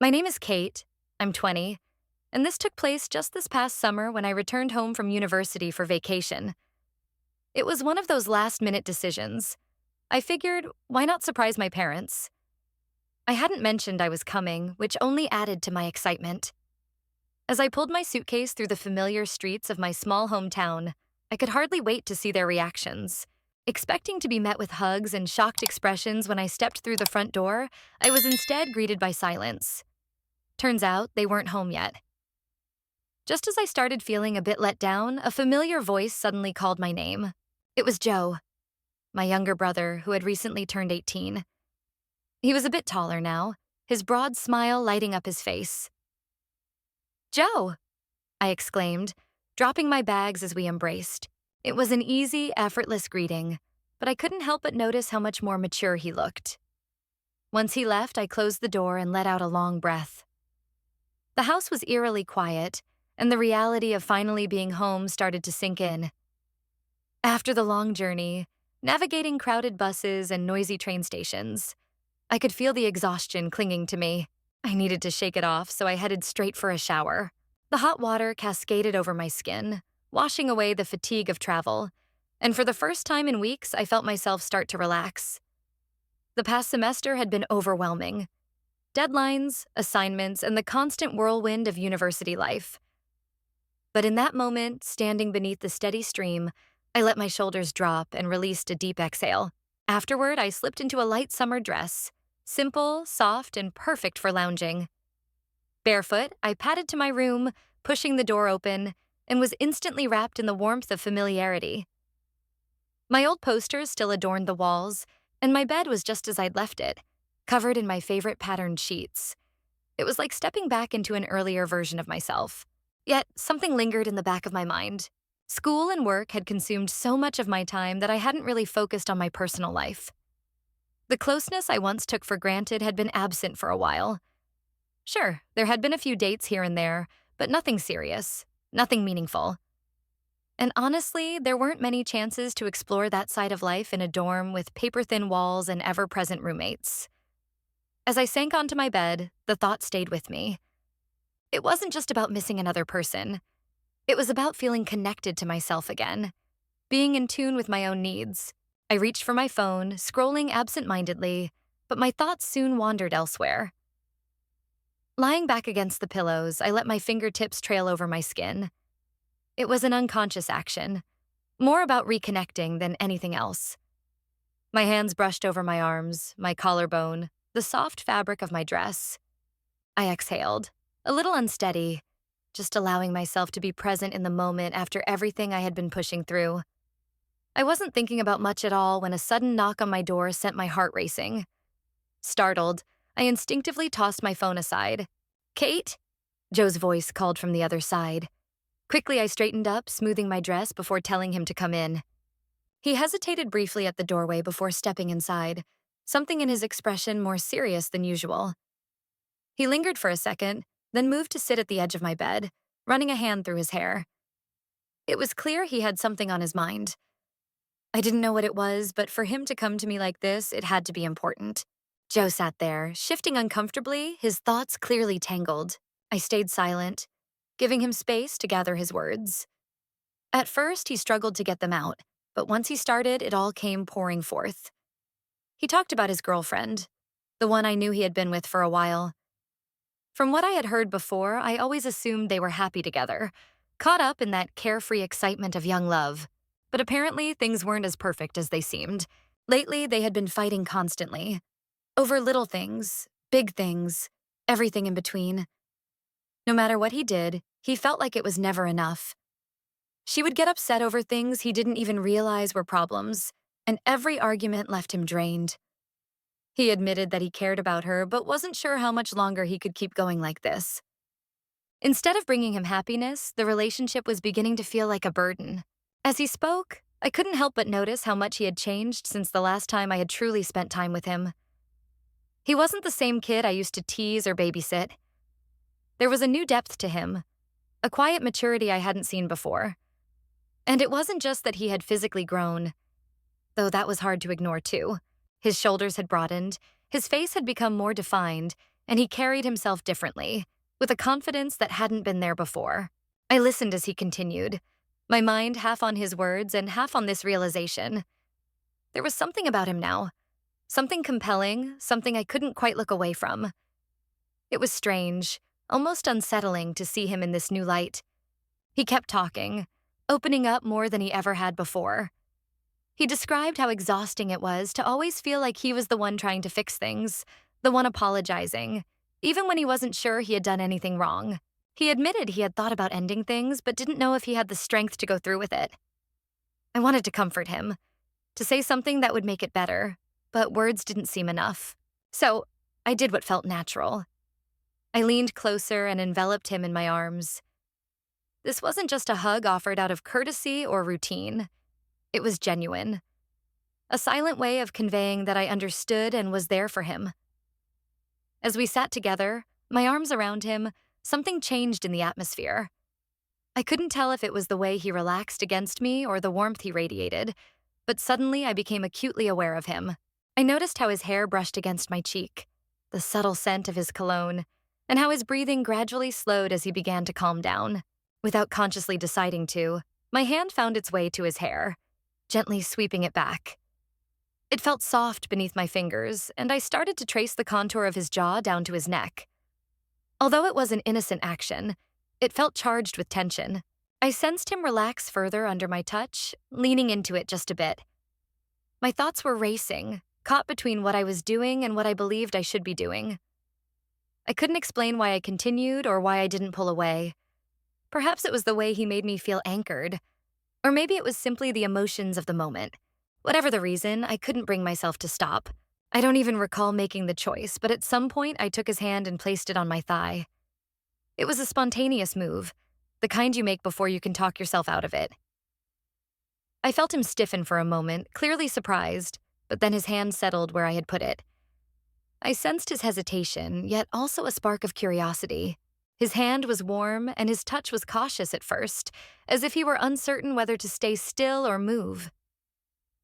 My name is Kate. I'm 20, and this took place just this past summer when I returned home from university for vacation. It was one of those last minute decisions. I figured, why not surprise my parents? I hadn't mentioned I was coming, which only added to my excitement. As I pulled my suitcase through the familiar streets of my small hometown, I could hardly wait to see their reactions. Expecting to be met with hugs and shocked expressions when I stepped through the front door, I was instead greeted by silence. Turns out they weren't home yet. Just as I started feeling a bit let down, a familiar voice suddenly called my name. It was Joe, my younger brother who had recently turned 18. He was a bit taller now, his broad smile lighting up his face. "Joe!" I exclaimed, dropping my bags as we embraced. It was an easy, effortless greeting, but I couldn't help but notice how much more mature he looked. Once he left, I closed the door and let out a long breath. The house was eerily quiet, and the reality of finally being home started to sink in. After the long journey, navigating crowded buses and noisy train stations, I could feel the exhaustion clinging to me. I needed to shake it off, so I headed straight for a shower. The hot water cascaded over my skin, washing away the fatigue of travel, and for the first time in weeks, I felt myself start to relax. The past semester had been overwhelming. Deadlines, assignments, and the constant whirlwind of university life. But in that moment, standing beneath the steady stream, I let my shoulders drop and released a deep exhale. Afterward, I slipped into a light summer dress, simple, soft, and perfect for lounging. Barefoot, I padded to my room, pushing the door open, and was instantly wrapped in the warmth of familiarity. My old posters still adorned the walls, and my bed was just as I'd left it, covered in my favorite patterned sheets. It was like stepping back into an earlier version of myself. Yet, something lingered in the back of my mind. School and work had consumed so much of my time that I hadn't really focused on my personal life. The closeness I once took for granted had been absent for a while. Sure, there had been a few dates here and there, but nothing serious, nothing meaningful. And honestly, there weren't many chances to explore that side of life in a dorm with paper-thin walls and ever-present roommates. As I sank onto my bed, the thought stayed with me. It wasn't just about missing another person. It was about feeling connected to myself again, being in tune with my own needs. I reached for my phone, scrolling absent-mindedly, but my thoughts soon wandered elsewhere. Lying back against the pillows, I let my fingertips trail over my skin. It was an unconscious action, more about reconnecting than anything else. My hands brushed over my arms, my collarbone, the soft fabric of my dress. I exhaled, a little unsteady, just allowing myself to be present in the moment after everything I had been pushing through. I wasn't thinking about much at all when a sudden knock on my door sent my heart racing. Startled, I instinctively tossed my phone aside. "Kate?" Joe's voice called from the other side. Quickly, I straightened up, smoothing my dress before telling him to come in. He hesitated briefly at the doorway before stepping inside, something in his expression more serious than usual. He lingered for a second, then moved to sit at the edge of my bed, running a hand through his hair. It was clear he had something on his mind. I didn't know what it was, but for him to come to me like this, it had to be important. Joe sat there, shifting uncomfortably, his thoughts clearly tangled. I stayed silent, giving him space to gather his words. At first, he struggled to get them out, but once he started, it all came pouring forth. He talked about his girlfriend, the one I knew he had been with for a while. From what I had heard before, I always assumed they were happy together, caught up in that carefree excitement of young love. But apparently, things weren't as perfect as they seemed. Lately, they had been fighting constantly. Over little things, big things, everything in between. No matter what he did, he felt like it was never enough. She would get upset over things he didn't even realize were problems, and every argument left him drained. He admitted that he cared about her, but wasn't sure how much longer he could keep going like this. Instead of bringing him happiness, the relationship was beginning to feel like a burden. As he spoke, I couldn't help but notice how much he had changed since the last time I had truly spent time with him. He wasn't the same kid I used to tease or babysit. There was a new depth to him, a quiet maturity I hadn't seen before. And it wasn't just that he had physically grown, though that was hard to ignore too. His shoulders had broadened, his face had become more defined, and he carried himself differently, with a confidence that hadn't been there before. I listened as he continued, my mind half on his words and half on this realization. There was something about him now, something compelling, something I couldn't quite look away from. It was strange, almost unsettling to see him in this new light. He kept talking, opening up more than he ever had before. He described how exhausting it was to always feel like he was the one trying to fix things, the one apologizing, even when he wasn't sure he had done anything wrong. He admitted he had thought about ending things, but didn't know if he had the strength to go through with it. I wanted to comfort him, to say something that would make it better, but words didn't seem enough. So I did what felt natural. I leaned closer and enveloped him in my arms. This wasn't just a hug offered out of courtesy or routine. It was genuine. A silent way of conveying that I understood and was there for him. As we sat together, my arms around him, something changed in the atmosphere. I couldn't tell if it was the way he relaxed against me or the warmth he radiated, but suddenly I became acutely aware of him. I noticed how his hair brushed against my cheek, the subtle scent of his cologne, and how his breathing gradually slowed as he began to calm down. Without consciously deciding to, my hand found its way to his hair, gently sweeping it back. It felt soft beneath my fingers, and I started to trace the contour of his jaw down to his neck. Although it was an innocent action, it felt charged with tension. I sensed him relax further under my touch, leaning into it just a bit. My thoughts were racing, caught between what I was doing and what I believed I should be doing. I couldn't explain why I continued or why I didn't pull away. Perhaps it was the way he made me feel anchored, or maybe it was simply the emotions of the moment. Whatever the reason, I couldn't bring myself to stop. I don't even recall making the choice, but at some point I took his hand and placed it on my thigh. It was a spontaneous move, the kind you make before you can talk yourself out of it. I felt him stiffen for a moment, clearly surprised, but then his hand settled where I had put it. I sensed his hesitation, yet also a spark of curiosity. His hand was warm, and his touch was cautious at first, as if he were uncertain whether to stay still or move.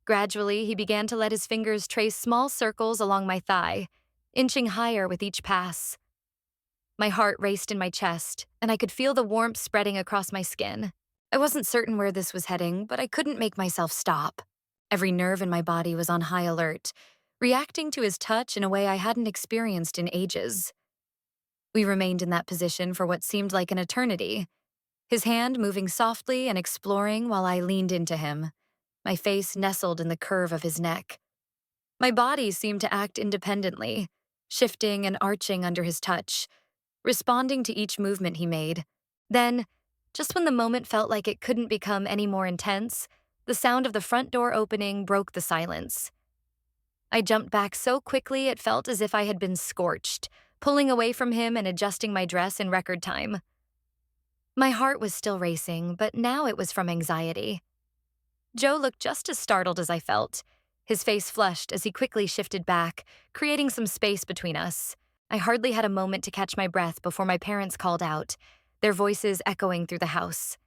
Gradually, he began to let his fingers trace small circles along my thigh, inching higher with each pass. My heart raced in my chest, and I could feel the warmth spreading across my skin. I wasn't certain where this was heading, but I couldn't make myself stop. Every nerve in my body was on high alert, reacting to his touch in a way I hadn't experienced in ages. We remained in that position for what seemed like an eternity, his hand moving softly and exploring while I leaned into him, my face nestled in the curve of his neck. My body seemed to act independently, shifting and arching under his touch, responding to each movement he made. Then, just when the moment felt like it couldn't become any more intense, the sound of the front door opening broke the silence. I jumped back so quickly it felt as if I had been scorched, pulling away from him and adjusting my dress in record time. My heart was still racing, but now it was from anxiety. Joe looked just as startled as I felt. His face flushed as he quickly shifted back, creating some space between us. I hardly had a moment to catch my breath before my parents called out, their voices echoing through the house.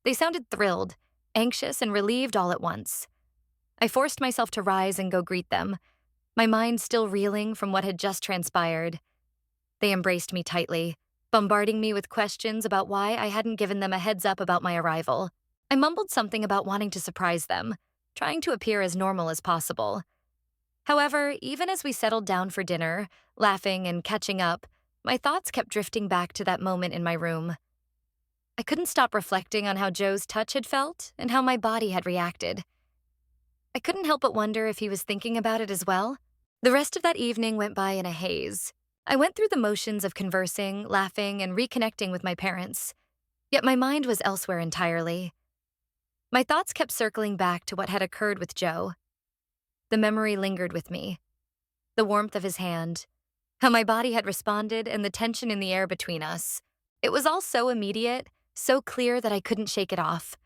They sounded thrilled, anxious, and relieved all at once. I forced myself to rise and go greet them, my mind still reeling from what had just transpired. They embraced me tightly, bombarding me with questions about why I hadn't given them a heads up about my arrival. I mumbled something about wanting to surprise them, trying to appear as normal as possible. However, even as we settled down for dinner, laughing and catching up, my thoughts kept drifting back to that moment in my room. I couldn't stop reflecting on how Joe's touch had felt and how my body had reacted. I couldn't help but wonder if he was thinking about it as well. The rest of that evening went by in a haze. I went through the motions of conversing, laughing, and reconnecting with my parents. Yet my mind was elsewhere entirely. My thoughts kept circling back to what had occurred with Joe. The memory lingered with me. The warmth of his hand, how my body had responded, and the tension in the air between us. It was all so immediate, so clear that I couldn't shake it off,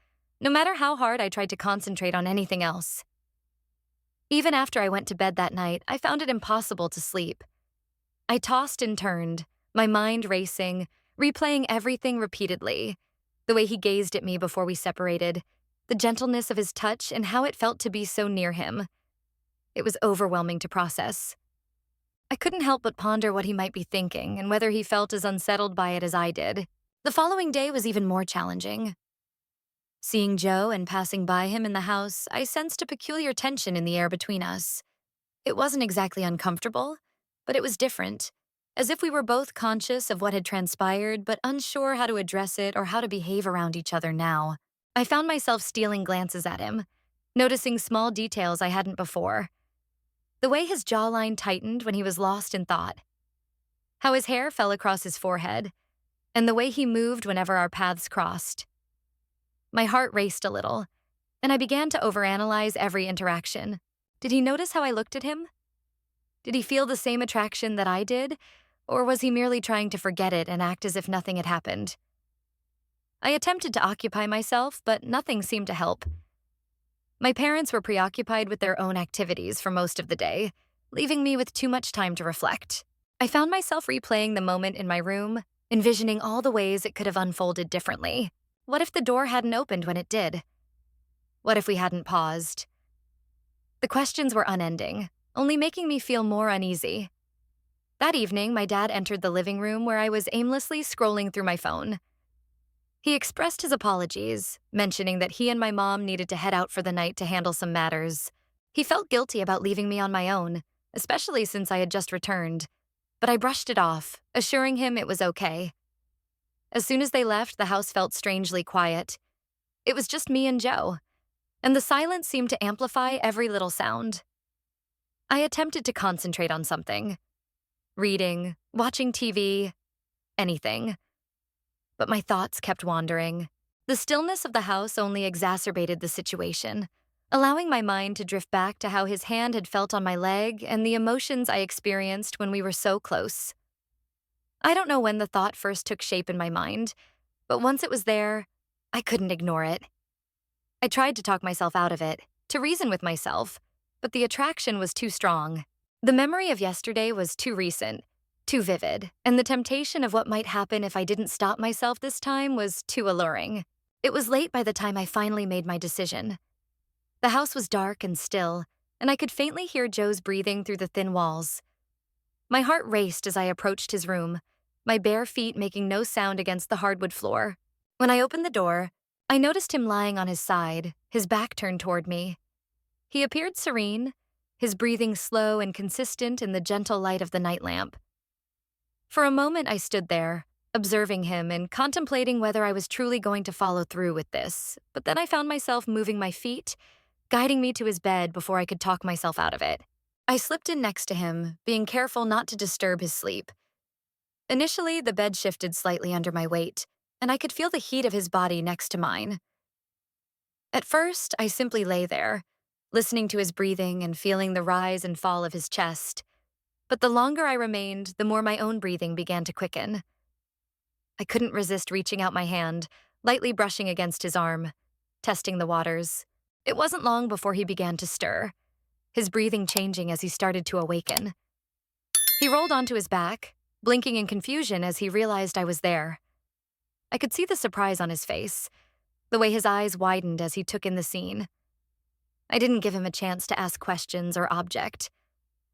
no matter how hard I tried to concentrate on anything else. Even after I went to bed that night, I found it impossible to sleep. I tossed and turned, my mind racing, replaying everything repeatedly. The way he gazed at me before we separated, the gentleness of his touch, and how it felt to be so near him. It was overwhelming to process. I couldn't help but ponder what he might be thinking and whether he felt as unsettled by it as I did. The following day was even more challenging. Seeing Joe and passing by him in the house, I sensed a peculiar tension in the air between us. It wasn't exactly uncomfortable, but it was different, as if we were both conscious of what had transpired but unsure how to address it or how to behave around each other now. I found myself stealing glances at him, noticing small details I hadn't before. The way his jawline tightened when he was lost in thought, how his hair fell across his forehead, and the way he moved whenever our paths crossed. My heart raced a little, and I began to overanalyze every interaction. Did he notice how I looked at him? Did he feel the same attraction that I did, or was he merely trying to forget it and act as if nothing had happened? I attempted to occupy myself, but nothing seemed to help. My parents were preoccupied with their own activities for most of the day, leaving me with too much time to reflect. I found myself replaying the moment in my room, envisioning all the ways it could have unfolded differently. What if the door hadn't opened when it did? What if we hadn't paused? The questions were unending, only making me feel more uneasy. That evening, my dad entered the living room where I was aimlessly scrolling through my phone. He expressed his apologies, mentioning that he and my mom needed to head out for the night to handle some matters. He felt guilty about leaving me on my own, especially since I had just returned, but I brushed it off, assuring him it was okay. As soon as they left, the house felt strangely quiet. It was just me and Joe, and the silence seemed to amplify every little sound. I attempted to concentrate on something. Reading, watching TV, anything. But my thoughts kept wandering. The stillness of the house only exacerbated the situation, allowing my mind to drift back to how his hand had felt on my leg and the emotions I experienced when we were so close. I don't know when the thought first took shape in my mind, but once it was there, I couldn't ignore it. I tried to talk myself out of it, to reason with myself, but the attraction was too strong. The memory of yesterday was too recent, too vivid, and the temptation of what might happen if I didn't stop myself this time was too alluring. It was late by the time I finally made my decision. The house was dark and still, and I could faintly hear Joe's breathing through the thin walls. My heart raced as I approached his room, my bare feet making no sound against the hardwood floor. When I opened the door, I noticed him lying on his side, his back turned toward me. He appeared serene, his breathing slow and consistent in the gentle light of the night lamp. For a moment, I stood there, observing him and contemplating whether I was truly going to follow through with this, but then I found myself moving my feet, guiding me to his bed before I could talk myself out of it. I slipped in next to him, being careful not to disturb his sleep. Initially, the bed shifted slightly under my weight, and I could feel the heat of his body next to mine. At first, I simply lay there, listening to his breathing and feeling the rise and fall of his chest. But the longer I remained, the more my own breathing began to quicken. I couldn't resist reaching out my hand, lightly brushing against his arm, testing the waters. It wasn't long before he began to stir, his breathing changing as he started to awaken. He rolled onto his back, blinking in confusion as he realized I was there. I could see the surprise on his face, the way his eyes widened as he took in the scene. I didn't give him a chance to ask questions or object.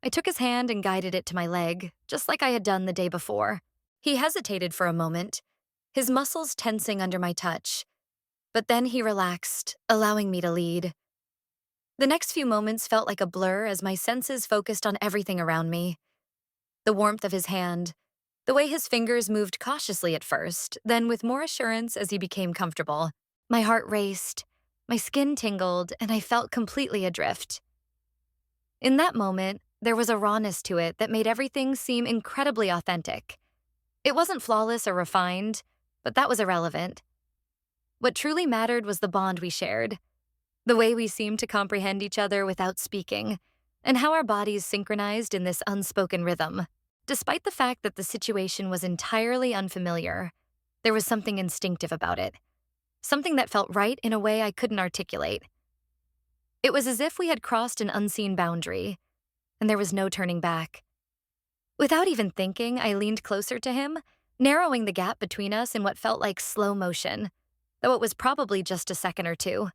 I took his hand and guided it to my leg, just like I had done the day before. He hesitated for a moment, his muscles tensing under my touch, but then he relaxed, allowing me to lead. The next few moments felt like a blur as my senses focused on everything around me. The warmth of his hand, the way his fingers moved cautiously at first, then with more assurance as he became comfortable. My heart raced, my skin tingled, and I felt completely adrift. In that moment, there was a rawness to it that made everything seem incredibly authentic. It wasn't flawless or refined, but that was irrelevant. What truly mattered was the bond we shared, the way we seemed to comprehend each other without speaking, and how our bodies synchronized in this unspoken rhythm. Despite the fact that the situation was entirely unfamiliar, there was something instinctive about it, something that felt right in a way I couldn't articulate. It was as if we had crossed an unseen boundary, and there was no turning back. Without even thinking, I leaned closer to him, narrowing the gap between us in what felt like slow motion, though it was probably just a second or two.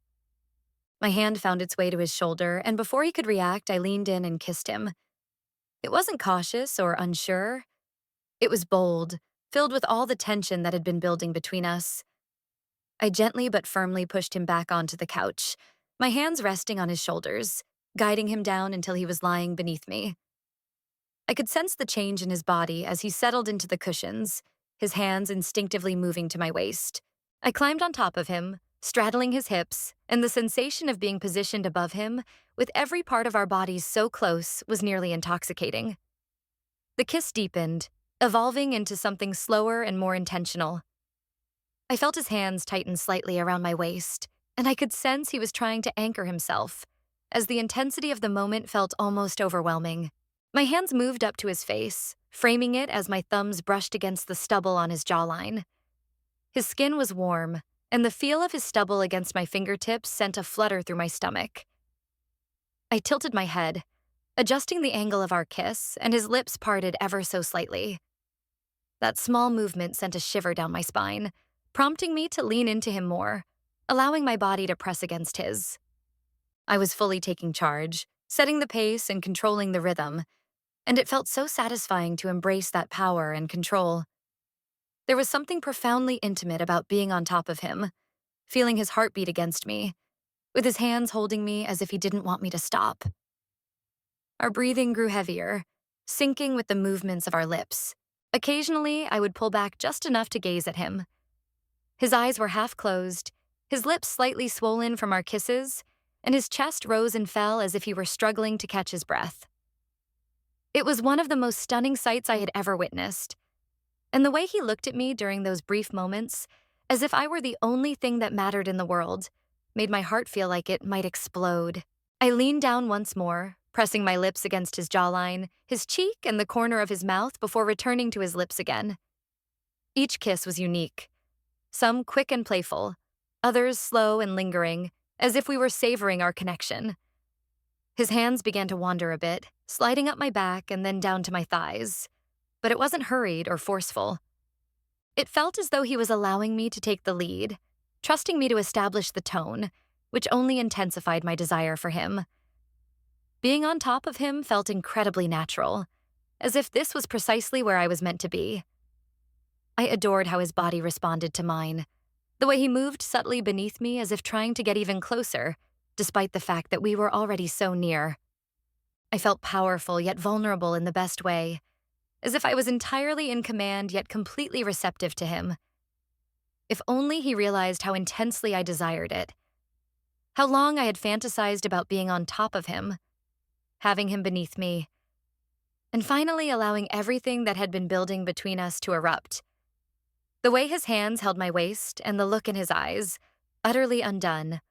My hand found its way to his shoulder, and before he could react, I leaned in and kissed him. It wasn't cautious or unsure. It was bold, filled with all the tension that had been building between us. I gently but firmly pushed him back onto the couch, my hands resting on his shoulders, guiding him down until he was lying beneath me. I could sense the change in his body as he settled into the cushions, his hands instinctively moving to my waist. I climbed on top of him, straddling his hips, and the sensation of being positioned above him, with every part of our bodies so close, was nearly intoxicating. The kiss deepened, evolving into something slower and more intentional. I felt his hands tighten slightly around my waist, and I could sense he was trying to anchor himself, as the intensity of the moment felt almost overwhelming. My hands moved up to his face, framing it as my thumbs brushed against the stubble on his jawline. His skin was warm, and the feel of his stubble against my fingertips sent a flutter through my stomach. I tilted my head, adjusting the angle of our kiss, and his lips parted ever so slightly. That small movement sent a shiver down my spine, prompting me to lean into him more, allowing my body to press against his. I was fully taking charge, setting the pace and controlling the rhythm, and it felt so satisfying to embrace that power and control. There was something profoundly intimate about being on top of him, feeling his heartbeat against me, with his hands holding me as if he didn't want me to stop. Our breathing grew heavier, syncing with the movements of our lips. Occasionally, I would pull back just enough to gaze at him. His eyes were half closed, his lips slightly swollen from our kisses, and his chest rose and fell as if he were struggling to catch his breath. It was one of the most stunning sights I had ever witnessed, and the way he looked at me during those brief moments, as if I were the only thing that mattered in the world, made my heart feel like it might explode. I leaned down once more, pressing my lips against his jawline, his cheek, and the corner of his mouth before returning to his lips again. Each kiss was unique, some quick and playful, others slow and lingering, as if we were savoring our connection. His hands began to wander a bit, sliding up my back and then down to my thighs, but it wasn't hurried or forceful. It felt as though he was allowing me to take the lead, trusting me to establish the tone, which only intensified my desire for him. Being on top of him felt incredibly natural, as if this was precisely where I was meant to be. I adored how his body responded to mine, the way he moved subtly beneath me as if trying to get even closer, despite the fact that we were already so near. I felt powerful yet vulnerable in the best way, as if I was entirely in command yet completely receptive to him. If only he realized how intensely I desired it, how long I had fantasized about being on top of him, having him beneath me, and finally allowing everything that had been building between us to erupt. The way his hands held my waist and the look in his eyes, utterly undone,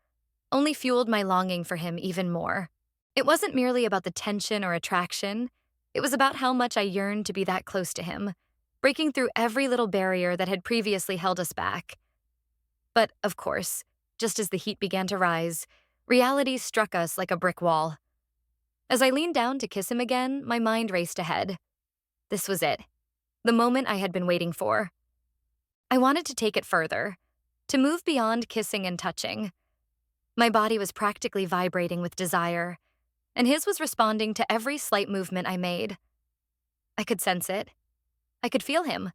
only fueled my longing for him even more. It wasn't merely about the tension or attraction, it was about how much I yearned to be that close to him, breaking through every little barrier that had previously held us back. But, of course, just as the heat began to rise, reality struck us like a brick wall. As I leaned down to kiss him again, my mind raced ahead. This was it, the moment I had been waiting for. I wanted to take it further, to move beyond kissing and touching. My body was practically vibrating with desire, and his was responding to every slight movement I made. I could sense it. I could feel him.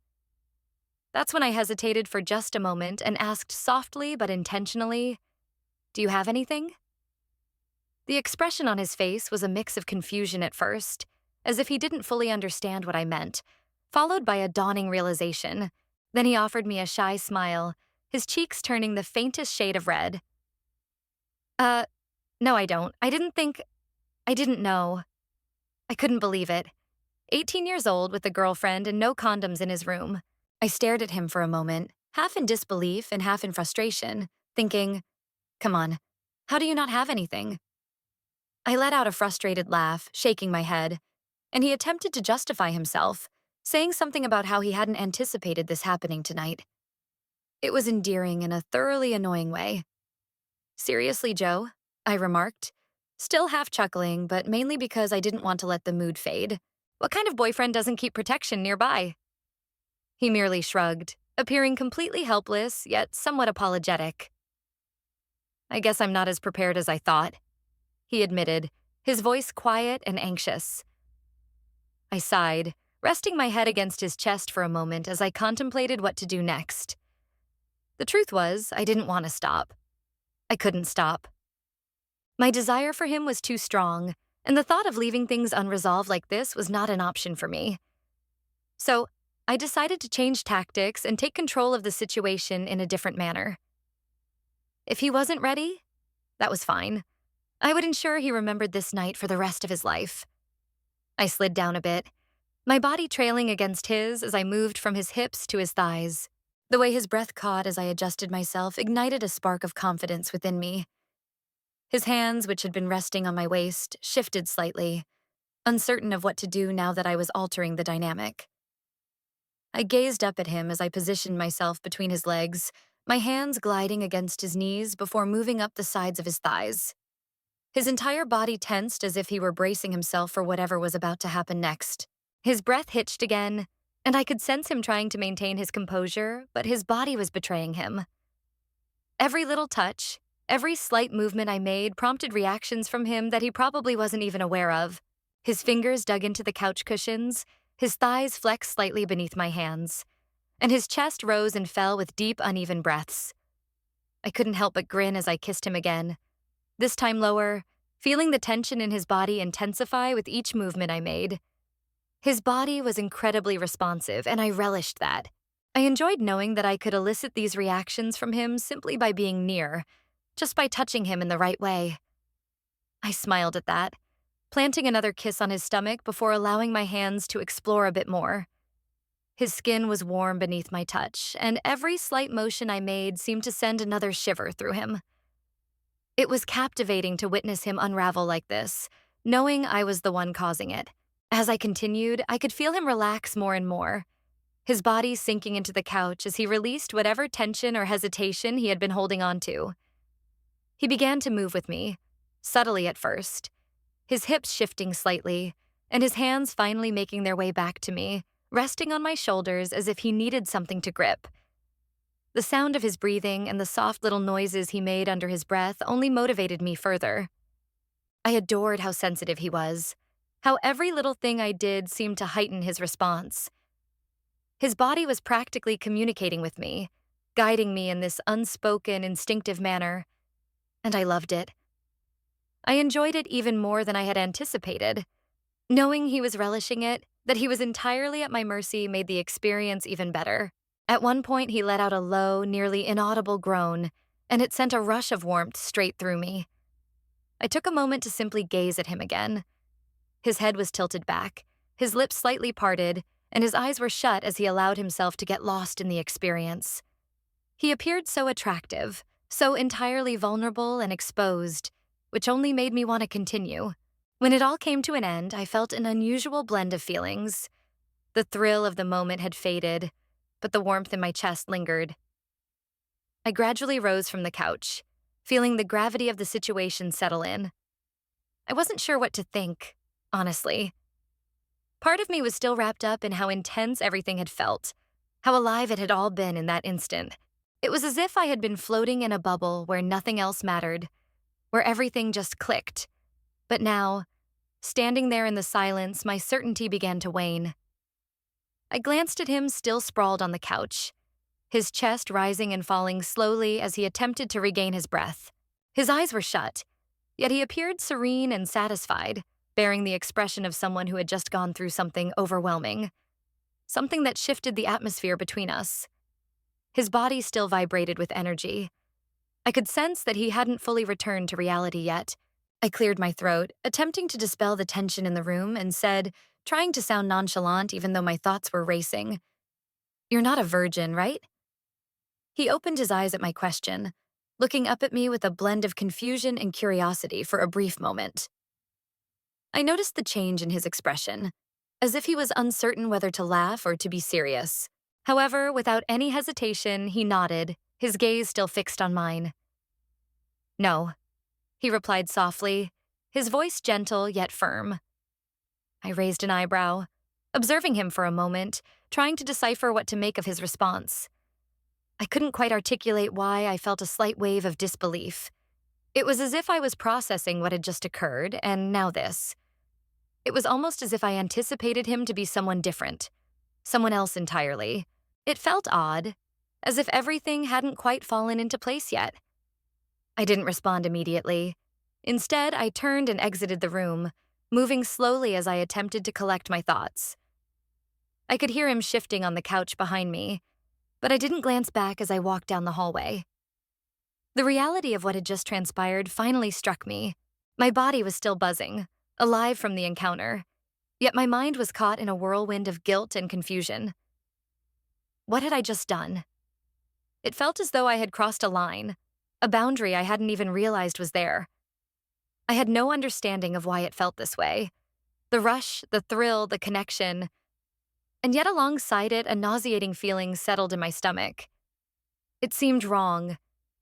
That's when I hesitated for just a moment and asked softly but intentionally, "Do you have anything?" The expression on his face was a mix of confusion at first, as if he didn't fully understand what I meant, followed by a dawning realization. Then he offered me a shy smile, his cheeks turning the faintest shade of red. No, I don't. I didn't know. I couldn't believe it. 18 years old with a girlfriend and no condoms in his room. I stared at him for a moment, half in disbelief and half in frustration, thinking, come on, how do you not have anything? I let out a frustrated laugh, shaking my head, and he attempted to justify himself, saying something about how he hadn't anticipated this happening tonight. It was endearing in a thoroughly annoying way. "Seriously, Joe?" I remarked, still half chuckling, but mainly because I didn't want to let the mood fade. "What kind of boyfriend doesn't keep protection nearby?" He merely shrugged, appearing completely helpless, yet somewhat apologetic. "I guess I'm not as prepared as I thought," he admitted, his voice quiet and anxious. I sighed, resting my head against his chest for a moment as I contemplated what to do next. The truth was, I didn't want to stop. I couldn't stop. My desire for him was too strong, and the thought of leaving things unresolved like this was not an option for me. So, I decided to change tactics and take control of the situation in a different manner. If he wasn't ready, that was fine. I would ensure he remembered this night for the rest of his life. I slid down a bit, my body trailing against his as I moved from his hips to his thighs. The way his breath caught as I adjusted myself ignited a spark of confidence within me. His hands, which had been resting on my waist, shifted slightly, uncertain of what to do now that I was altering the dynamic. I gazed up at him as I positioned myself between his legs, my hands gliding against his knees before moving up the sides of his thighs. His entire body tensed as if he were bracing himself for whatever was about to happen next. His breath hitched again, and I could sense him trying to maintain his composure, but his body was betraying him. Every little touch, every slight movement I made prompted reactions from him that he probably wasn't even aware of. His fingers dug into the couch cushions, his thighs flexed slightly beneath my hands, and his chest rose and fell with deep, uneven breaths. I couldn't help but grin as I kissed him again, this time lower, feeling the tension in his body intensify with each movement I made. His body was incredibly responsive, and I relished that. I enjoyed knowing that I could elicit these reactions from him simply by being near, just by touching him in the right way. I smiled at that, planting another kiss on his stomach before allowing my hands to explore a bit more. His skin was warm beneath my touch, and every slight motion I made seemed to send another shiver through him. It was captivating to witness him unravel like this, knowing I was the one causing it. As I continued, I could feel him relax more and more, his body sinking into the couch as he released whatever tension or hesitation he had been holding on to. He began to move with me, subtly at first, his hips shifting slightly, and his hands finally making their way back to me, resting on my shoulders as if he needed something to grip. The sound of his breathing and the soft little noises he made under his breath only motivated me further. I adored how sensitive he was, how every little thing I did seemed to heighten his response. His body was practically communicating with me, guiding me in this unspoken, instinctive manner, and I loved it. I enjoyed it even more than I had anticipated. Knowing he was relishing it, that he was entirely at my mercy made the experience even better. At one point, he let out a low, nearly inaudible groan, and it sent a rush of warmth straight through me. I took a moment to simply gaze at him again. His head was tilted back, his lips slightly parted, and his eyes were shut as he allowed himself to get lost in the experience. He appeared so attractive, so entirely vulnerable and exposed, which only made me want to continue. When it all came to an end, I felt an unusual blend of feelings. The thrill of the moment had faded, but the warmth in my chest lingered. I gradually rose from the couch, feeling the gravity of the situation settle in. I wasn't sure what to think, honestly. Part of me was still wrapped up in how intense everything had felt, how alive it had all been in that instant. It was as if I had been floating in a bubble where nothing else mattered, where everything just clicked. But now, standing there in the silence, my certainty began to wane. I glanced at him still sprawled on the couch, his chest rising and falling slowly as he attempted to regain his breath. His eyes were shut, yet he appeared serene and satisfied, bearing the expression of someone who had just gone through something overwhelming, something that shifted the atmosphere between us. His body still vibrated with energy. I could sense that he hadn't fully returned to reality yet. I cleared my throat, attempting to dispel the tension in the room, and said, trying to sound nonchalant even though my thoughts were racing, "You're not a virgin, right?" He opened his eyes at my question, looking up at me with a blend of confusion and curiosity for a brief moment. I noticed the change in his expression, as if he was uncertain whether to laugh or to be serious. However, without any hesitation, he nodded, his gaze still fixed on mine. "No," he replied softly, his voice gentle yet firm. I raised an eyebrow, observing him for a moment, trying to decipher what to make of his response. I couldn't quite articulate why I felt a slight wave of disbelief. It was as if I was processing what had just occurred, and now this. It was almost as if I anticipated him to be someone different, someone else entirely. It felt odd, as if everything hadn't quite fallen into place yet. I didn't respond immediately. Instead, I turned and exited the room, moving slowly as I attempted to collect my thoughts. I could hear him shifting on the couch behind me, but I didn't glance back as I walked down the hallway. The reality of what had just transpired finally struck me. My body was still buzzing, alive from the encounter, yet my mind was caught in a whirlwind of guilt and confusion. What had I just done? It felt as though I had crossed a line, a boundary I hadn't even realized was there. I had no understanding of why it felt this way. The rush, the thrill, the connection, and yet alongside it, a nauseating feeling settled in my stomach. It seemed wrong,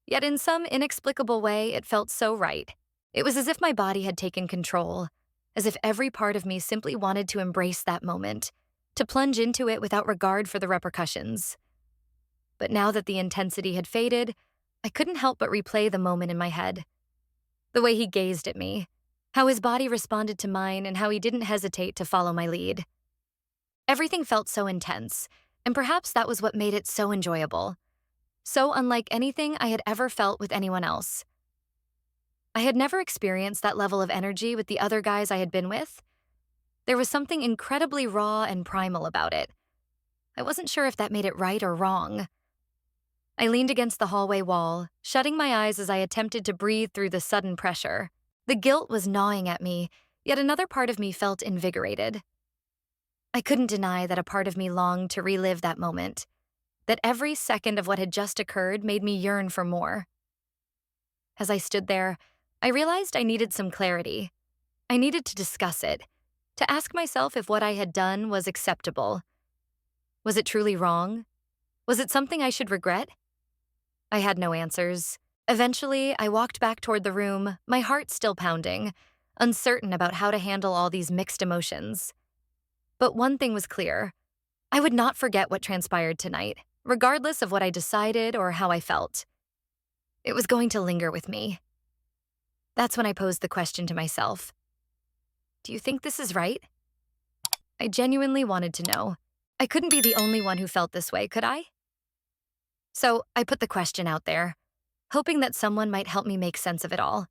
yet in some inexplicable way, it felt so right. It was as if my body had taken control, as if every part of me simply wanted to embrace that moment, to plunge into it without regard for the repercussions. But now that the intensity had faded, I couldn't help but replay the moment in my head. The way he gazed at me, how his body responded to mine, and how he didn't hesitate to follow my lead. Everything felt so intense, and perhaps that was what made it so enjoyable. So unlike anything I had ever felt with anyone else. I had never experienced that level of energy with the other guys I had been with. There was something incredibly raw and primal about it. I wasn't sure if that made it right or wrong. I leaned against the hallway wall, shutting my eyes as I attempted to breathe through the sudden pressure. The guilt was gnawing at me, yet another part of me felt invigorated. I couldn't deny that a part of me longed to relive that moment, that every second of what had just occurred made me yearn for more. As I stood there, I realized I needed some clarity. I needed to discuss it, to ask myself if what I had done was acceptable. Was it truly wrong? Was it something I should regret? I had no answers. Eventually, I walked back toward the room, my heart still pounding, uncertain about how to handle all these mixed emotions. But one thing was clear. I would not forget what transpired tonight, regardless of what I decided or how I felt. It was going to linger with me. That's when I posed the question to myself. Do you think this is right? I genuinely wanted to know. I couldn't be the only one who felt this way, could I? So I put the question out there, hoping that someone might help me make sense of it all.